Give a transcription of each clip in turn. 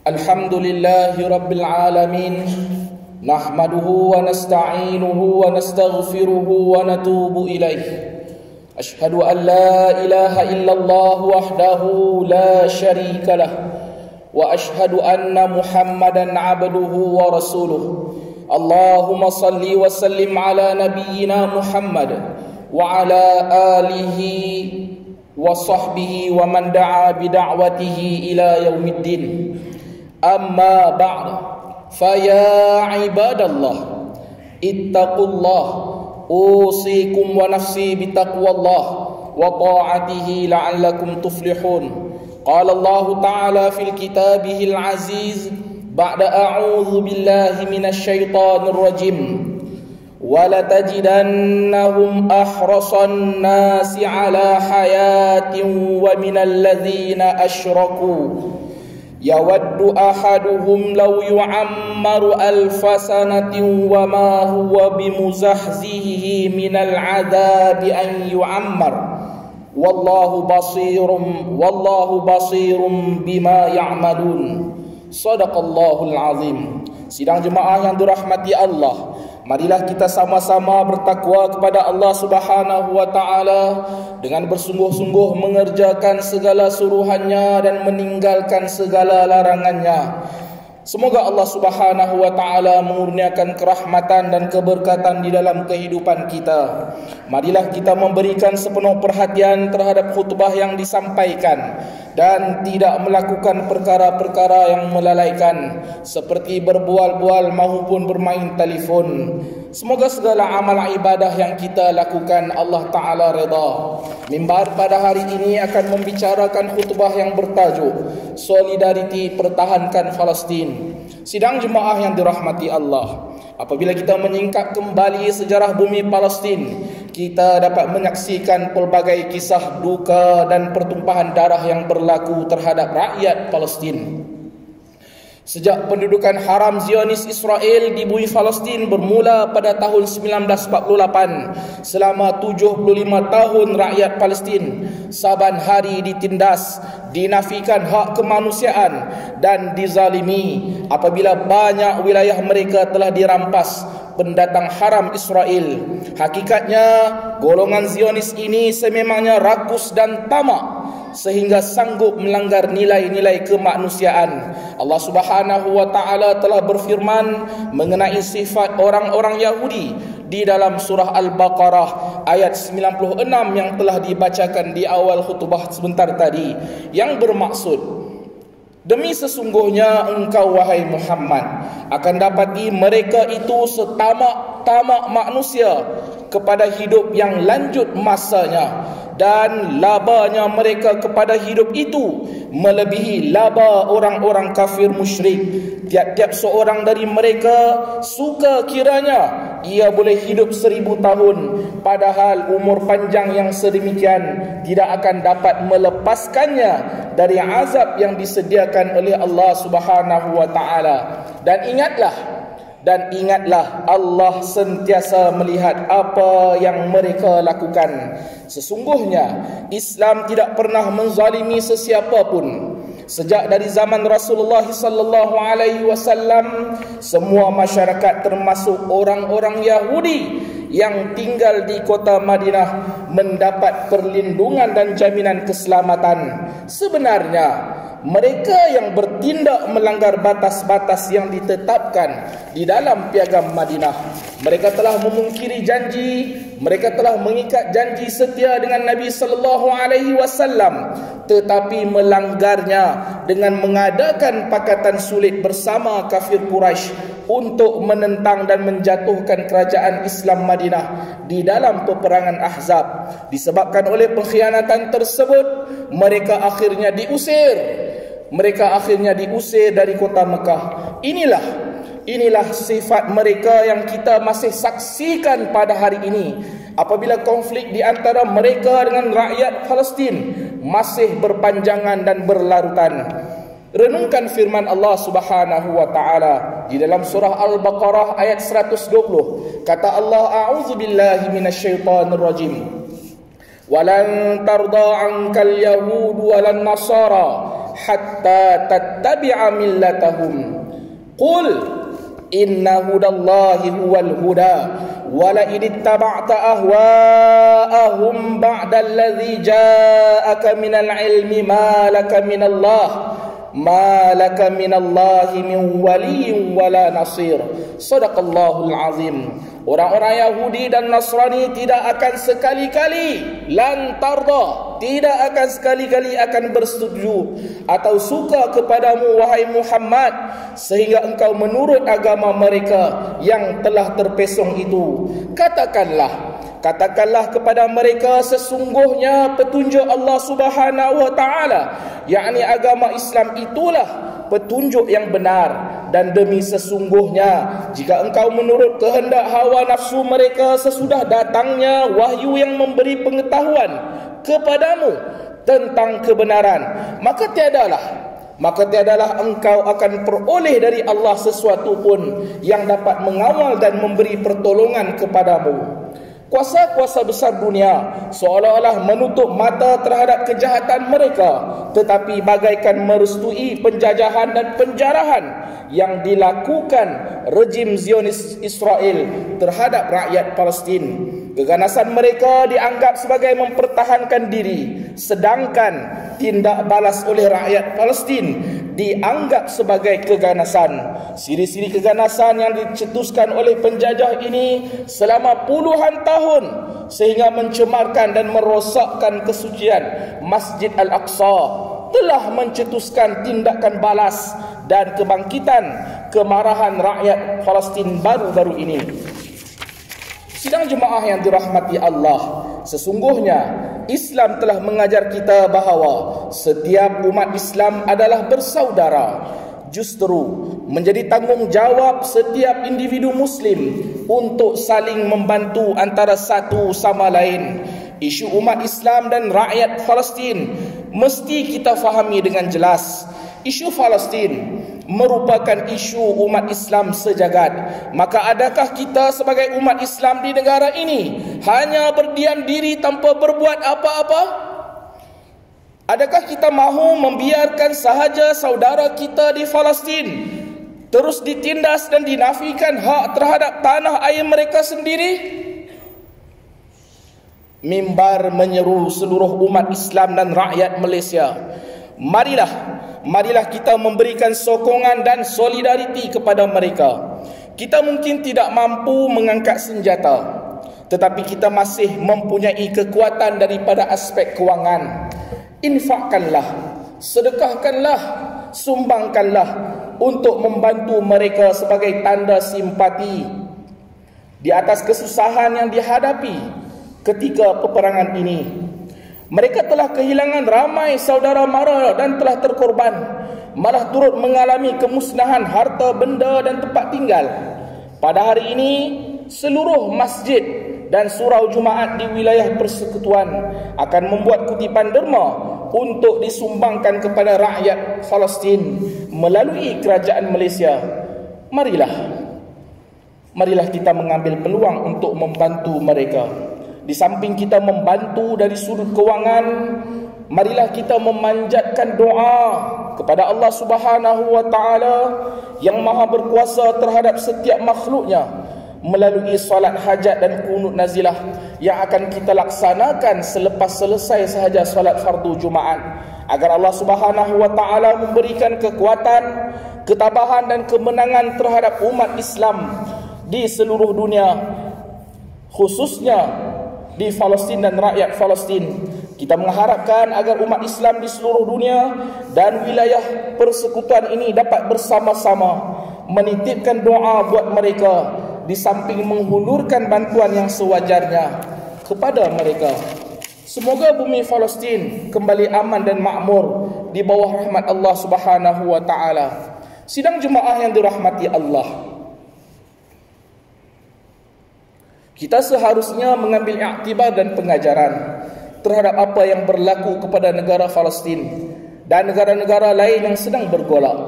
Alhamdulillahi Rabbil Alamin. Nahmaduhu wa nasta'inuhu wa nastaghfiruhu wa natubu ilaih. Ashhadu an la ilaha illallah wahdahu la sharika lah. Wa ashhadu anna Muhammadan abduhu wa rasuluh. Allahumma salli wa sallim ala nabiyyina Muhammad wa ala alihi wa sahbihi wa man da'a bida'watihi ila yaumiddin. Amma ba'd, fa ya ibadallah ittaqullah, usikum wa nafsi bitaqwallah wa ta'atihi la'allakum tuflihun. Qala Allah ta'ala fil kitabihil aziz ba'da a'udzu billahi minasy syaithanir rajim. وَلَتَجِدَنَّهُمْ أَحْرَصَ النَّاسِ عَلَى حَيَاةٍ وَمِنَ الَّذِينَ أَشْرَكُوا يَوَدُّ أَحَدُهُمْ لَوْ يُعَمَّرُ أَلْفَ سَنَةٍ وَمَا هُوَ بِمُزَحْزِحِهِ مِنَ الْعَذَابِ أَنْ يُعَمَّرَ وَاللَّهُ بَصِيرٌ بِمَا يَعْمَلُونَ. Shadaqallahul azim. Sidang jemaah yang dirahmati Allah, marilah kita sama-sama bertakwa kepada Allah Subhanahu wa taala dengan bersungguh-sungguh mengerjakan segala suruhannya dan meninggalkan segala larangannya. Semoga Allah Subhanahu wa taala mengurniakan kerahmatan dan keberkatan di dalam kehidupan kita. Marilah kita memberikan sepenuh perhatian terhadap khutbah yang disampaikan dan tidak melakukan perkara-perkara yang melalaikan seperti berbual-bual maupun bermain telefon. Semoga segala amal ibadah yang kita lakukan Allah Ta'ala redha. Mimbar pada hari ini akan membicarakan khutbah yang bertajuk Solidariti Pertahankan Palestin. Sidang jemaah yang dirahmati Allah, apabila kita menyingkap kembali sejarah bumi Palestin, kita dapat menyaksikan pelbagai kisah duka dan pertumpahan darah yang berlaku terhadap rakyat Palestin. Sejak pendudukan haram Zionis Israel di bumi Palestin bermula pada tahun 1948, selama 75 tahun rakyat Palestin saban hari ditindas, dinafikan hak kemanusiaan dan dizalimi apabila banyak wilayah mereka telah dirampas pendatang haram Israel. Hakikatnya golongan Zionis ini sememangnya rakus dan tamak sehingga sanggup melanggar nilai-nilai kemanusiaan. Allah Subhanahu wa taala telah berfirman mengenai sifat orang-orang Yahudi di dalam surah Al-Baqarah ayat 96 yang telah dibacakan di awal khutbah sebentar tadi, yang bermaksud, demi sesungguhnya engkau wahai Muhammad akan dapati mereka itu setamak-tamak manusia kepada hidup yang lanjut masanya, dan labanya mereka kepada hidup itu melebihi laba orang-orang kafir musyrik. Tiap-tiap seorang dari mereka suka kiranya ia boleh hidup 1000 tahun, padahal umur panjang yang sedemikian tidak akan dapat melepaskannya dari azab yang disediakan oleh Allah Subhanahu wa taala. Dan ingatlah Allah sentiasa melihat apa yang mereka lakukan. Sesungguhnya Islam tidak pernah menzalimi sesiapa pun. Sejak dari zaman Rasulullah sallallahu alaihi wasallam, semua masyarakat termasuk orang-orang Yahudi yang tinggal di kota Madinah mendapat perlindungan dan jaminan keselamatan. Sebenarnya mereka yang bertindak melanggar batas-batas yang ditetapkan di dalam piagam Madinah, mereka telah memungkiri janji, mereka telah mengikat janji setia dengan Nabi sallallahu alaihi wasallam, tetapi melanggarnya dengan mengadakan pakatan sulit bersama kafir Quraisy untuk menentang dan menjatuhkan kerajaan Islam Madinah di dalam peperangan Ahzab. Disebabkan oleh pengkhianatan tersebut, mereka akhirnya diusir dari kota Mekah. Inilah sifat mereka yang kita masih saksikan pada hari ini, apabila konflik di antara mereka dengan rakyat Palestin masih berpanjangan dan berlarutan. Renungkan firman Allah Subhanahu wa taala di dalam surah Al-Baqarah ayat 120. Kata Allah, a'udzu billahi minasyaitonir rajim. Walan tarda 'ankal yahud walan nasara hatta tattabi'a millatahum. Qul inna hudallahi huwal huda wala in ittaba'ta ahwa'ahum ba'da alladhi ja'aka minal ilmi ma laka minallahi min waliyyin wala nasir. Shadaqallahul azim. Orang-orang Yahudi dan Nasrani tidak akan sekali-kali tidak akan sekali-kali akan bersetuju atau suka kepadamu wahai Muhammad sehingga engkau menurut agama mereka yang telah terpesong itu. Katakanlah kepada mereka, sesungguhnya petunjuk Allah Subhanahu wa taala, yakni agama Islam itulah petunjuk yang benar. Dan demi sesungguhnya jika engkau menurut kehendak hawa nafsu mereka sesudah datangnya wahyu yang memberi pengetahuan kepadamu tentang kebenaran, maka tiadalah engkau akan peroleh dari Allah sesuatu pun yang dapat mengawal dan memberi pertolongan kepadamu. Kuasa-kuasa besar dunia seolah-olah menutup mata terhadap kejahatan mereka, tetapi bagaikan merestui penjajahan dan penjarahan yang dilakukan rejim Zionis Israel terhadap rakyat Palestin. Keganasan mereka dianggap sebagai mempertahankan diri, sedangkan tindak balas oleh rakyat Palestin dianggap sebagai keganasan. Siri-siri keganasan yang dicetuskan oleh penjajah ini selama puluhan tahun sehingga mencemarkan dan merosakkan kesucian Masjid Al-Aqsa telah mencetuskan tindakan balas dan kebangkitan kemarahan rakyat Palestin baru-baru ini. Sidang jemaah yang dirahmati Allah, sesungguhnya Islam telah mengajar kita bahawa setiap umat Islam adalah bersaudara. Justru menjadi tanggungjawab setiap individu Muslim untuk saling membantu antara satu sama lain. Isu umat Islam dan rakyat Palestin mesti kita fahami dengan jelas. Isu Palestin merupakan isu umat Islam sejagat. Maka adakah kita sebagai umat Islam di negara ini hanya berdiam diri tanpa berbuat apa-apa? Adakah kita mahu membiarkan sahaja saudara kita di Palestin terus ditindas dan dinafikan hak terhadap tanah air mereka sendiri? Mimbar menyeru seluruh umat Islam dan rakyat Malaysia, Marilah kita memberikan sokongan dan solidariti kepada mereka. Kita mungkin tidak mampu mengangkat senjata, tetapi kita masih mempunyai kekuatan daripada aspek kewangan. Infakkanlah, sedekahkanlah, sumbangkanlah untuk membantu mereka sebagai tanda simpati di atas kesusahan yang dihadapi ketika peperangan ini. Mereka telah kehilangan ramai saudara mara dan telah terkorban, malah turut mengalami kemusnahan harta benda dan tempat tinggal. Pada hari ini, seluruh masjid dan surau Jumaat di wilayah persekutuan akan membuat kutipan derma untuk disumbangkan kepada rakyat Palestin melalui kerajaan Malaysia. Marilah kita mengambil peluang untuk membantu mereka. Di samping kita membantu dari sudut kewangan, marilah kita memanjatkan doa kepada Allah Subhanahu wa taala yang Maha berkuasa terhadap setiap makhluknya melalui solat hajat dan kunut nazilah yang akan kita laksanakan selepas selesai sahaja solat fardu Jumaat, agar Allah Subhanahu wa taala memberikan kekuatan, ketabahan dan kemenangan terhadap umat Islam di seluruh dunia, khususnya di Palestin dan rakyat Palestin. Kita mengharapkan agar umat Islam di seluruh dunia dan wilayah persekutuan ini dapat bersama-sama menitipkan doa buat mereka, di samping menghulurkan bantuan yang sewajarnya kepada mereka. Semoga bumi Palestin kembali aman dan makmur di bawah rahmat Allah Subhanahu wa taala. Sidang jemaah yang dirahmati Allah, kita seharusnya mengambil iktibar dan pengajaran terhadap apa yang berlaku kepada negara Palestin dan negara-negara lain yang sedang bergolak.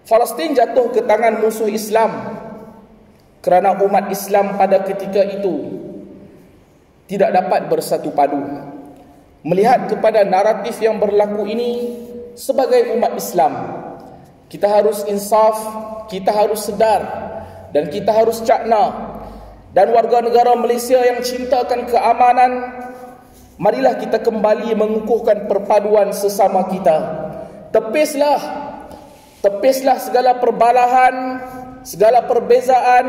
Palestin jatuh ke tangan musuh Islam kerana umat Islam pada ketika itu tidak dapat bersatu padu. Melihat kepada naratif yang berlaku ini sebagai umat Islam, kita harus insaf, kita harus sedar, dan kita harus cakna. Dan warga negara Malaysia yang cintakan keamanan, marilah kita kembali mengukuhkan perpaduan sesama kita. Tepislah segala perbalahan, segala perbezaan,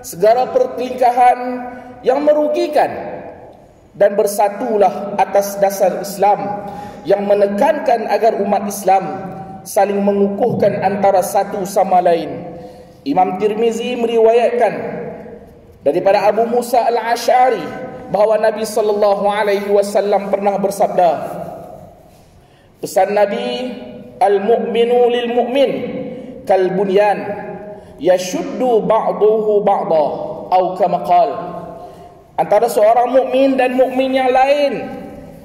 segala pertelingkahan yang merugikan, dan bersatulah atas dasar Islam yang menekankan agar umat Islam saling mengukuhkan antara satu sama lain. Imam Tirmizi meriwayatkan daripada Abu Musa al-Asy'ari bahawa Nabi SAW pernah bersabda, pesan Nabi, al-mu'minu lil-mu'min kal-bunyan yashuddu ba'duhu ba'da, atau kama qala, antara seorang mukmin dan mukmin yang lain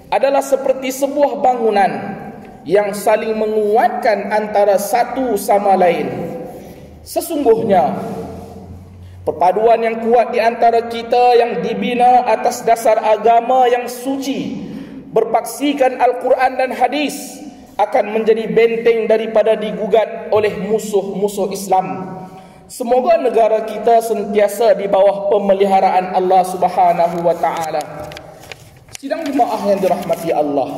adalah seperti sebuah bangunan yang saling menguatkan antara satu sama lain. Sesungguhnya perpaduan yang kuat di antara kita yang dibina atas dasar agama yang suci, berpaksikan Al-Quran dan hadis, akan menjadi benteng daripada digugat oleh musuh-musuh Islam. Semoga negara kita sentiasa di bawah pemeliharaan Allah Subhanahu wa taala. Sidang jemaah yang dirahmati Allah,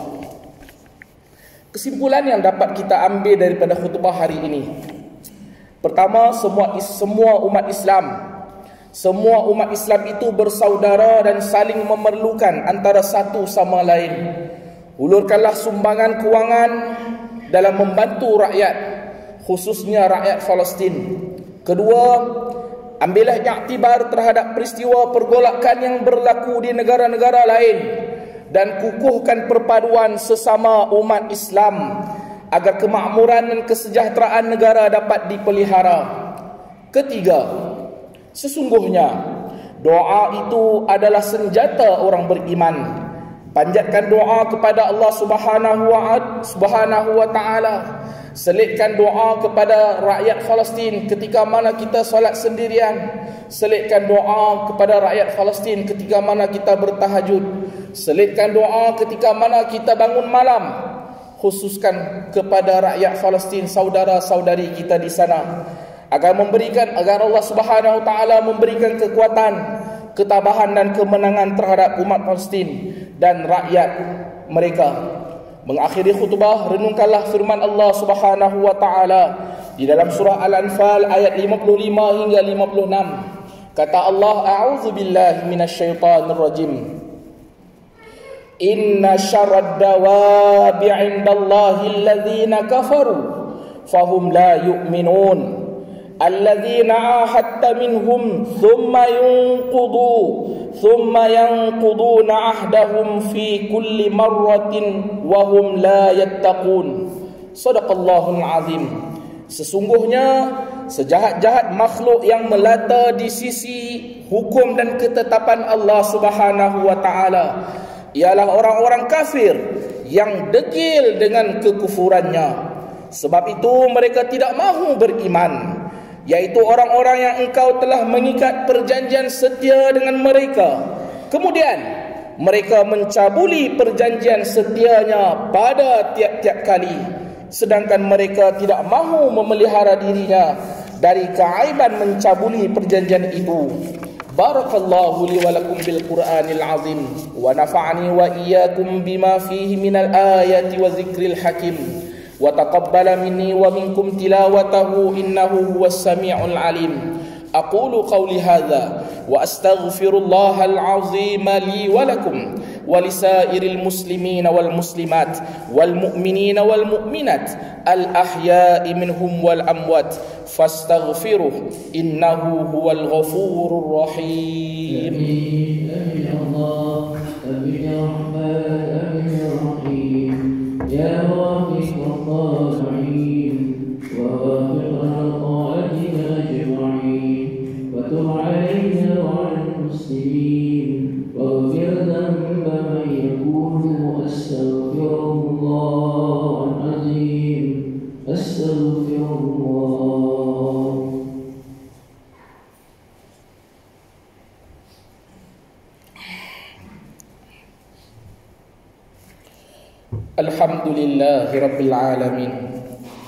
kesimpulan yang dapat kita ambil daripada khutbah hari ini, pertama, semua umat Islam itu bersaudara dan saling memerlukan antara satu sama lain. Hulurkanlah sumbangan kewangan dalam membantu rakyat, khususnya rakyat Palestin. Kedua, ambillah iktibar terhadap peristiwa pergolakan yang berlaku di negara-negara lain dan kukuhkan perpaduan sesama umat Islam agar kemakmuran dan kesejahteraan negara dapat dipelihara. Ketiga, sesungguhnya doa itu adalah senjata orang beriman. Panjatkan doa kepada Allah Subhanahu wa taala. Selitkan doa kepada rakyat Palestin ketika mana kita solat sendirian. Selitkan doa kepada rakyat Palestin ketika mana kita bertahajud. Selitkan doa ketika mana kita bangun malam. Khususkan kepada rakyat Palestin, saudara-saudari kita di sana, agar Allah Subhanahu wa taala memberikan kekuatan, ketabahan dan kemenangan terhadap umat Palestin dan rakyat mereka. Mengakhiri khutbah, renungkanlah firman Allah Subhanahu wa taala di dalam surah Al-Anfal ayat 55 hingga 56. Kata Allah, a'udzu billahi minasyaitonir rajim. Inna syarrad dawabi 'indallahi alladzina kafaru fahum la yu'minun. Alladzina ahadta minhum thumma yanquduna ahdahum fi kulli marratin wa hum la yattaqun. Shadaqallahul azim. Sesungguhnya sejahat-jahat makhluk yang melata di sisi hukum dan ketetapan Allah Subhanahu wa taala ialah orang-orang kafir yang degil dengan kekufurannya. Sebab itu mereka tidak mahu beriman, yaitu orang-orang yang engkau telah mengikat perjanjian setia dengan mereka. Kemudian mereka mencabuli perjanjian setianya pada tiap-tiap kali, sedangkan mereka tidak mahu memelihara dirinya dari keaiban mencabuli perjanjian itu. Barakallahu li wa lakum bil Qur'anil azim wa nafa'ani wa iyyakum bima fihi minal ayati wa zikril hakim. وتقبل مني ومنكم تلاوته إنه هو السميع العليم. أقول قولي هذا وأستغفر الله العظيم لي ولكم ولسائر المسلمين والمسلمات والمؤمنين والمؤمنات الأحياء منهم والأموات فاستغفروه إنه هو الغفور الرحيم. آمين يا الله، آمين يا رحمن، آمين يا رحيم، يا رافق الطالعين ووافقنا طاعتك أجمعين، وتب علينا وعلى المسلمين، واغفر ذنب من يقول أستغفر الله Alhamdulillahi Rabbil Alamin.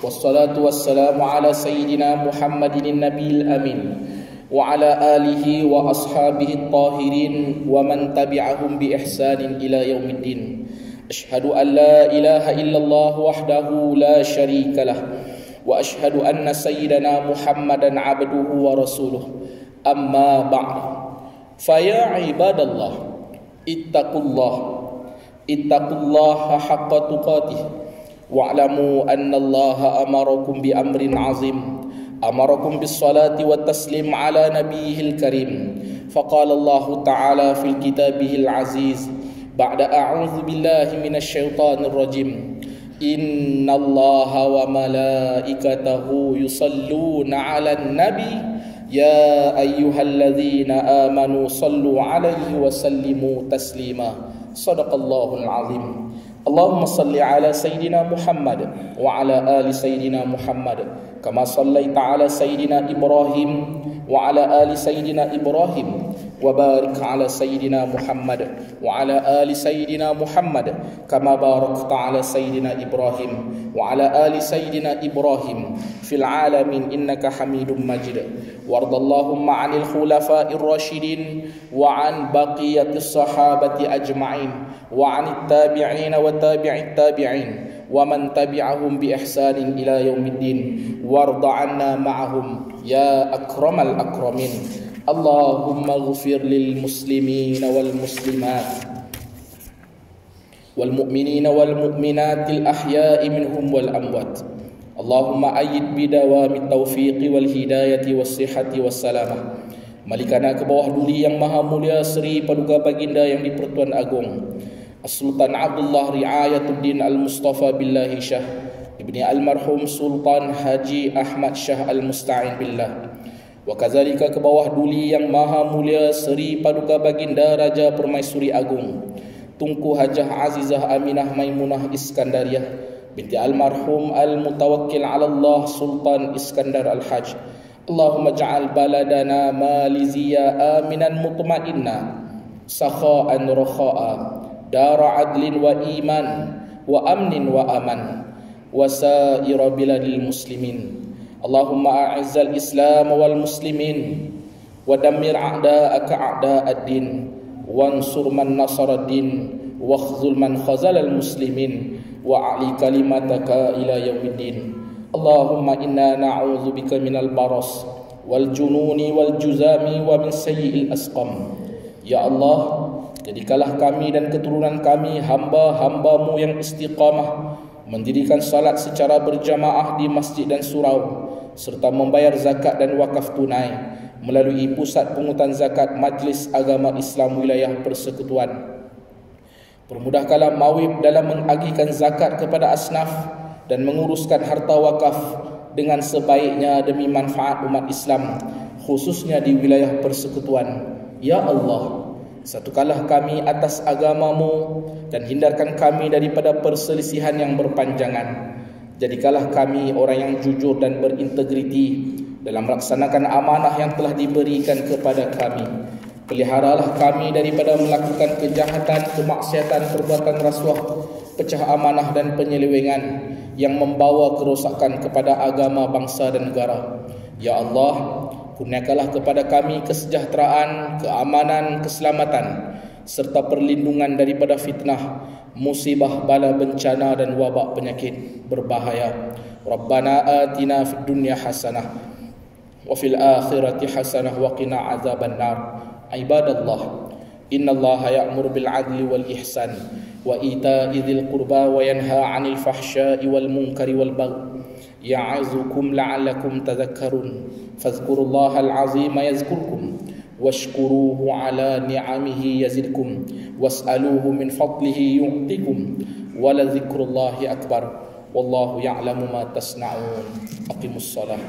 Wassalatu wassalamu ala Sayyidina Muhammadin Nabil Amin wa ala alihi wa ashabihi tahirin wa man tabi'ahum bi ihsanin ila yaumiddin. Ashhadu an la ilaha illallah wahdahu la sharika lah wa ashhadu anna Sayyidina Muhammadan abduhu wa rasuluh. Amma ba'd. Faya ibadallah, ittaqullaha haqqa tuqatih wa'lamu anna Allaha amarakum bi amrin azim, amarakum bis salati wat taslim ala nabiyyil karim. Faqala Allah ta'ala fil kitabihil aziz ba'da a'udzu billahi minasy syaithanir rajim. Innallaha wa malaikatahu yusalluna 'alan nabi ya ayyuhalladzina amanu sallu 'alaihi wa sallimu taslima. Sadaqallahul azim. Allahumma salli ala Sayyidina Muhammad wa ala ali Sayyidina Muhammad kama sallaita ala Sayyidina Ibrahim wa ala ali Sayyidina Ibrahim wa barik ala Sayyidina Muhammad wa ala ali Sayyidina Muhammad kama barakta ala Sayyidina Ibrahim wa ala ali Sayyidina Ibrahim fil alamin innaka Hamidum Majid. Wardallahumma 'anil khulafa'ir rasyidin wa 'an baqiyatis sahabati ajma'in wa 'anit tabi'in wa tabi'it tabi'in wa man tabi'ahum bi ihsanin ila yaumiddin warda 'anna ma'ahum ya akramal akramin. Allahumma ighfir lil muslimin wal muslimat wal mu'minin wal mu'minatil ahya'i minhum wal amwat. Allahumma ayyid bidawami taufiqi wal hidayati was sihhati was salamah. Malikana ke bawah duli yang maha mulia Seri Paduka Baginda yang di-Pertuan Agung Sultan Abdullah Riayatuddin Al-Mustafa Billahi Shah Ibni Almarhum Sultan Haji Ahmad Shah Al-Musta'in Billah. Wa kazalika ke bawah duli yang maha mulia Seri Paduka Baginda Raja Permaisuri Agung Tunku Hajah Azizah Aminah Maimunah Iskandariah binti Almarhum Al-Mutawakkil ala Allah Sultan Iskandar Al-Haj. Allahumma ja'al baladana maliziya aminan mutmainna sakha'an rakha'a dara adlin wa iman wa amnin wa aman wa sa'ira biladil muslimin. Allahumma a'izzal islam wal muslimin wa dammir a'da'aka a'da'ad-din wansur man nasaraddin wakhzul man khazalal muslimin wa a'li kalimataka ila yaumiddin. Allahumma inna na'udzubika minal baras wal jununi wal juzami wa min sayyi'il asqam. Ya Allah, jadikanlah kami dan keturunan kami hamba-hambamu yang istiqamah, mendirikan salat secara berjamaah di masjid dan surau, serta membayar zakat dan wakaf tunai melalui pusat pungutan zakat Majlis Agama Islam Wilayah Persekutuan. Permudahkanlah mawib dalam mengagihkan zakat kepada asnaf dan menguruskan harta wakaf dengan sebaiknya demi manfaat umat Islam, khususnya di wilayah persekutuan. Ya Allah, satukanlah kami atas agamamu dan hindarkan kami daripada perselisihan yang berpanjangan. Jadikanlah kami orang yang jujur dan berintegriti dalam melaksanakan amanah yang telah diberikan kepada kami. Peliharalah kami daripada melakukan kejahatan, kemaksiatan, perbuatan rasuah, pecah amanah dan penyelewengan yang membawa kerosakan kepada agama, bangsa dan negara. Ya Allah, kurniakanlah kepada kami kesejahteraan, keamanan, keselamatan serta perlindungan daripada fitnah, musibah, bala, bencana dan wabak penyakit berbahaya. Rabbana atina fid dunya hasanah wa fil akhirati hasanah wa qina azaban nar. Ibadallah, innallaha ya'muru bil 'adli wal ihsan wa ita'i dzil qurba wa yanha 'anil fahsya'i wal munkari wal baghi ya'azukum la'allakum tadhakkarun. Fadhkurullaha al-'azima yazkurkum washkuruhu 'ala ni'amihi yazidkum was'aluhu min fadlihi yu'tikum wa la dzikrullahi akbar wallahu ya'lamu ma tasna'un. Aqimus shalah.